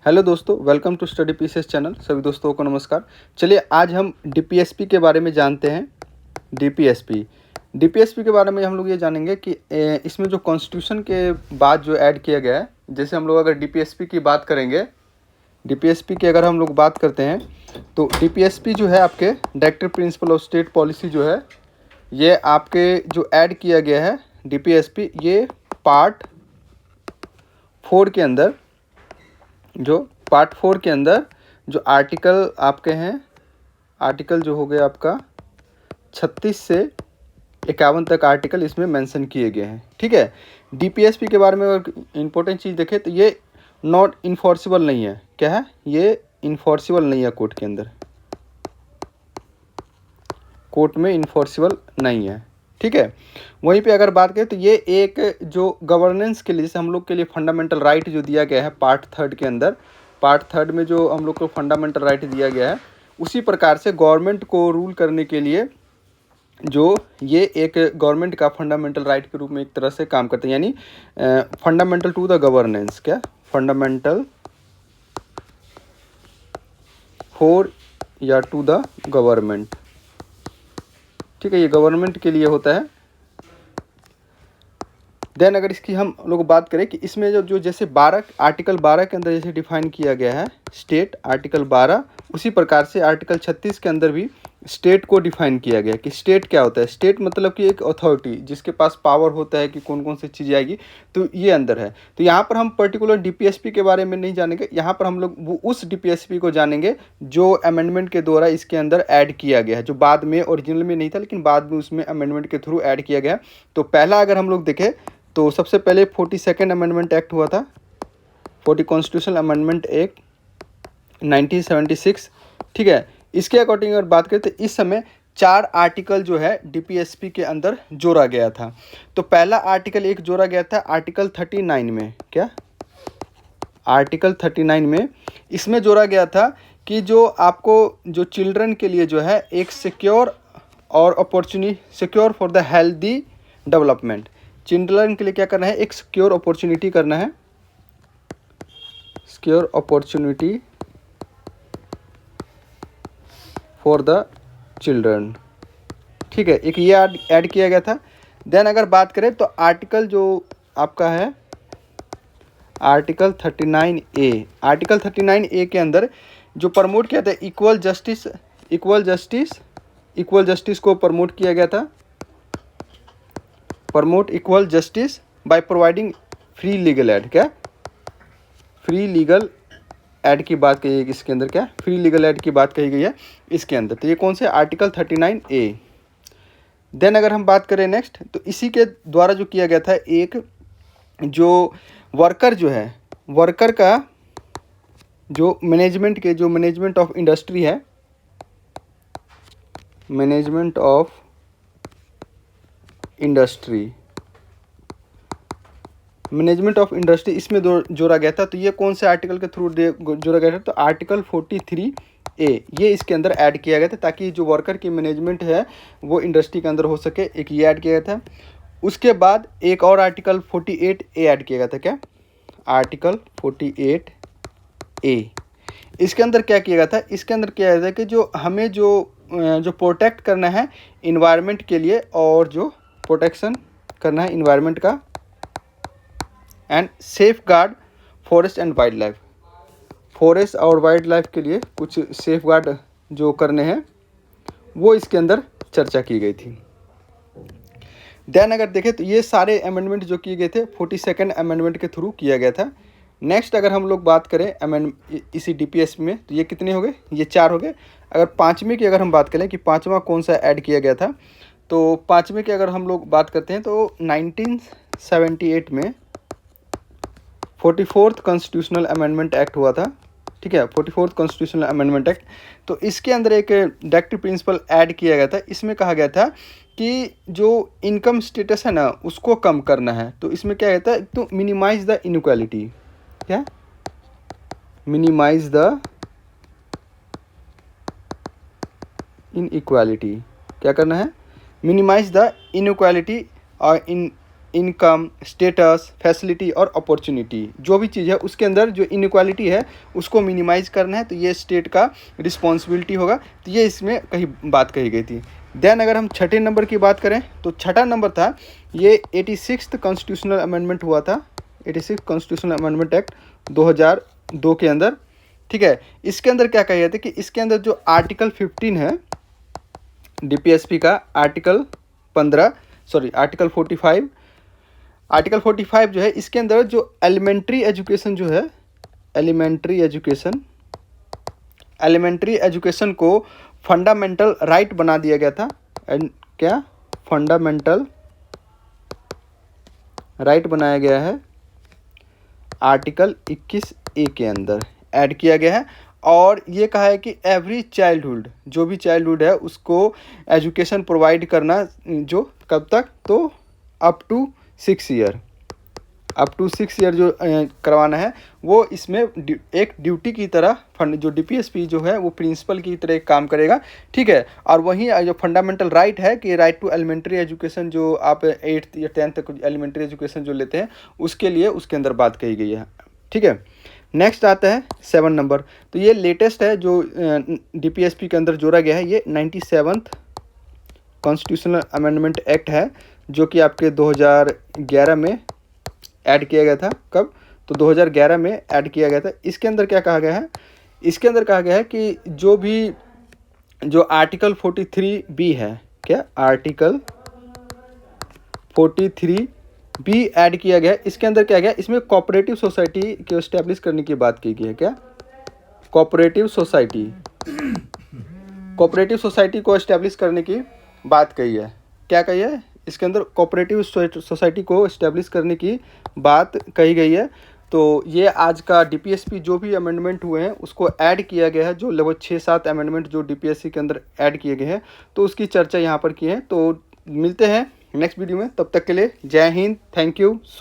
Hello दोस्तों, welcome to study pieces channel. सभी दोस्तों को नमस्कार। चलिए आज हम डीपीएसपी के बारे में जानते हैं। डीपीएसपी के बारे में हम लोग ये जानेंगे कि इसमें जो कॉन्स्टिट्यूशन के बाद जो ऐड किया गया है, जैसे हम लोग अगर डीपीएसपी की बात करेंगे, डीपीएसपी की अगर हम लोग बात करते हैं तो डीपीएसपी जो है आपके directive principle of state policy जो है, ये आपके जो ऐड किया गया है डीपीएसपी, ये पार्ट 4 के अंदर जो आर्टिकल आपके हैं, आर्टिकल जो हो गया आपका 36 से 51 तक आर्टिकल इसमें मेंशन किए गए हैं। ठीक है। डीपीएसपी के बारे में अगर इम्पोर्टेंट चीज़ देखें तो ये नॉट इन्फोर्सिबल नहीं है। क्या है? ये इन्फोर्सिबल नहीं है कोर्ट के अंदर, कोर्ट में इन्फोर्सिबल नहीं है। ठीक है। वहीं पे अगर बात करें तो ये एक जो गवर्नेंस के लिए, जैसे हम लोग के लिए फंडामेंटल राइट जो दिया गया है पार्ट 3 के अंदर, पार्ट 3 में जो हम लोग को फंडामेंटल राइट दिया गया है, उसी प्रकार से गवर्नमेंट को रूल करने के लिए जो ये एक गवर्नमेंट का फंडामेंटल राइट के रूप में एक तरह से काम करते हैं, यानी फंडामेंटल टू द गवर्नेंस। क्या? फंडामेंटल फॉर या टू द गवर्नमेंट। ठीक है, ये गवर्नमेंट के लिए होता है। देन अगर इसकी हम लोग बात करें कि इसमें जो जैसे आर्टिकल 12 के अंदर जैसे डिफाइन किया गया है स्टेट, आर्टिकल 12, उसी प्रकार से आर्टिकल 36 के अंदर भी स्टेट को डिफाइन किया गया कि स्टेट क्या होता है। स्टेट मतलब कि एक अथॉरिटी जिसके पास पावर होता है कि कौन कौन सी चीज़ें आएगी, तो ये अंदर है। तो यहाँ पर हम पर्टिकुलर डीपीएसपी के बारे में नहीं जानेंगे, यहाँ पर हम लोग वो उस डीपीएसपी को जानेंगे जो अमेंडमेंट के द्वारा इसके अंदर ऐड किया गया है, जो बाद में ओरिजिनल में नहीं था लेकिन बाद में उसमें अमेंडमेंट के थ्रू ऐड किया गया। तो पहला अगर हम लोग देखें तो सबसे पहले 42nd अमेंडमेंट एक्ट हुआ था, 40 कॉन्स्टिट्यूशनल अमेंडमेंट एक्ट 1976। ठीक है। इसके अकॉर्डिंग अगर बात करें तो इस समय 4 आर्टिकल जो है डीपीएसपी के अंदर जोड़ा गया था। तो पहला आर्टिकल एक जोड़ा गया था आर्टिकल 39 में। क्या? आर्टिकल 39 में इसमें जोड़ा गया था कि जो आपको जो चिल्ड्रन के लिए जो है एक सिक्योर और opportunity, secure for the healthy development, children के लिए क्या करना है? एक सिक्योर अपॉर्चुनिटी करना है, secure opportunity for the children. ठीक है, एक ये ऐड किया गया था। देन अगर बात करें तो आर्टिकल जो आपका है आर्टिकल 39A, आर्टिकल 39A के अंदर जो प्रमोट किया था इक्वल जस्टिस को प्रमोट किया गया था, promote equal justice by providing free legal aid. क्या? फ्री लीगल एड की बात कही गई इसके अंदर। क्या? फ्री लीगल एड की बात कही गई है इसके अंदर। तो ये कौन से? Article 39A। देन अगर हम बात करें नेक्स्ट, तो इसी के द्वारा जो किया गया था, एक जो वर्कर जो है, वर्कर का जो मैनेजमेंट के, जो मैनेजमेंट ऑफ इंडस्ट्री है, management of industry, management of industry इसमें जोड़ा गया था। तो ये कौन से आर्टिकल के थ्रू जोड़ा गया था? तो आर्टिकल 43A ये इसके अंदर ऐड किया गया था ताकि जो वर्कर की मैनेजमेंट है वो इंडस्ट्री के अंदर हो सके। एक ये ऐड किया गया था। उसके बाद एक और आर्टिकल 48A ऐड किया गया था। क्या? Article 48A। इसके अंदर क्या किया गया था? इसके अंदर क्या गया था कि जो हमें जो प्रोटेक्ट करना है इन्वायरमेंट के लिए, और जो प्रोटेक्शन करना है इन्वायरमेंट का, and safe guard forest and wild life, forest और वाइल्ड लाइफ के लिए कुछ सेफ गार्ड जो करने हैं वो इसके अंदर चर्चा की गई थी। देन अगर देखें तो ये सारे अमेंडमेंट जो किए गए थे 42nd अमेंडमेंट के थ्रू किया गया था। नेक्स्ट अगर हम लोग बात करें इसी डीपीएस में, तो ये कितने हो गए? ये 4 हो गए। अगर पाँचवें की अगर हम बात करें कि पाँचवा कौन सा ऐड किया गया था, तो पाँचवें की अगर हम लोग बात करते हैं तो 1978 में 44th कॉन्स्टिट्यूशनल अमेंडमेंट एक्ट हुआ था। ठीक है, 44th कॉन्स्टिट्यूशनल अमेंडमेंट एक्ट। तो इसके अंदर एक डायरेक्टिव प्रिंसिपल ऐड किया गया था। इसमें कहा गया था कि जो इनकम स्टेटस है ना उसको कम करना है। तो इसमें क्या कहता है? तो मिनिमाइज द इनइक्वालिटी। क्या? Minimize the inequality. क्या करना है? मिनिमाइज द इनइक्वालिटी और इन इनकम, स्टेटस, फैसिलिटी और अपॉर्चुनिटी, जो भी चीज़ है उसके अंदर जो इनइक्वालिटी है उसको मिनिमाइज़ करना है, तो ये स्टेट का रिस्पॉन्सिबिलिटी होगा। तो ये इसमें कहीं बात कही गई थी। देन अगर हम छठे नंबर की बात करें तो छठा नंबर था ये 86th कॉन्स्टिट्यूशनल अमेंडमेंट हुआ था, 86 कॉन्स्टिट्यूशनल अमेंडमेंट एक्ट 2002 के अंदर। ठीक है, इसके अंदर क्या कहा गया था कि इसके अंदर जो आर्टिकल 15 है डीपीएसपी का, आर्टिकल 45, आर्टिकल 45 जो है इसके अंदर जो एलिमेंट्री एजुकेशन जो है, एलिमेंट्री एजुकेशन को फंडामेंटल राइट बना दिया गया था। एंड क्या फंडामेंटल राइट बनाया गया है, आर्टिकल 21A के अंदर ऐड किया गया है। और ये कहा है कि एवरी चाइल्डहुड, जो भी चाइल्डहुड है उसको एजुकेशन प्रोवाइड करना, जो कब तक, तो up to 6 year, up to 6 year जो करवाना है वो इसमें एक ड्यूटी की तरह फंड, जो डीपीएसपी जो है वो प्रिंसिपल की तरह काम करेगा। ठीक है, और वहीं जो फंडामेंटल राइट है कि राइट टू एलिमेंट्री एजुकेशन, जो आप 8th या 10th तक एलिमेंट्री एजुकेशन जो लेते हैं उसके लिए उसके अंदर बात कही गई है। ठीक है, नेक्स्ट आता है 7 नंबर। तो ये लेटेस्ट है जो डीपीएसपी के अंदर जोड़ा गया है, ये 97th कॉन्स्टिट्यूशनल अमेंडमेंट एक्ट है, जो कि आपके 2011 में ऐड किया गया था। कब, तो 2011 में ऐड किया गया था। इसके अंदर क्या कहा गया है, इसके अंदर कहा गया है कि जो आर्टिकल 43B है, क्या आर्टिकल 43B ऐड किया गया है। इसके अंदर क्या गया, इसमें कोऑपरेटिव सोसाइटी को एस्टेब्लिश करने की बात की गई है। क्या कोऑपरेटिव सोसाइटी को एस्टेब्लिश करने की बात कही है। क्या कही है, इसके अंदर कोऑपरेटिव सोसाइटी को एस्टेब्लिश करने की बात कही गई है। तो ये आज का डीपीएसपी जो भी अमेंडमेंट हुए हैं उसको ऐड किया गया है, जो लगभग 6-7 अमेंडमेंट जो डीपीएससी के अंदर ऐड किए गए हैं, तो उसकी चर्चा यहाँ पर की है। तो मिलते हैं नेक्स्ट वीडियो में, तब तक के लिए जय Hind, thank you so much.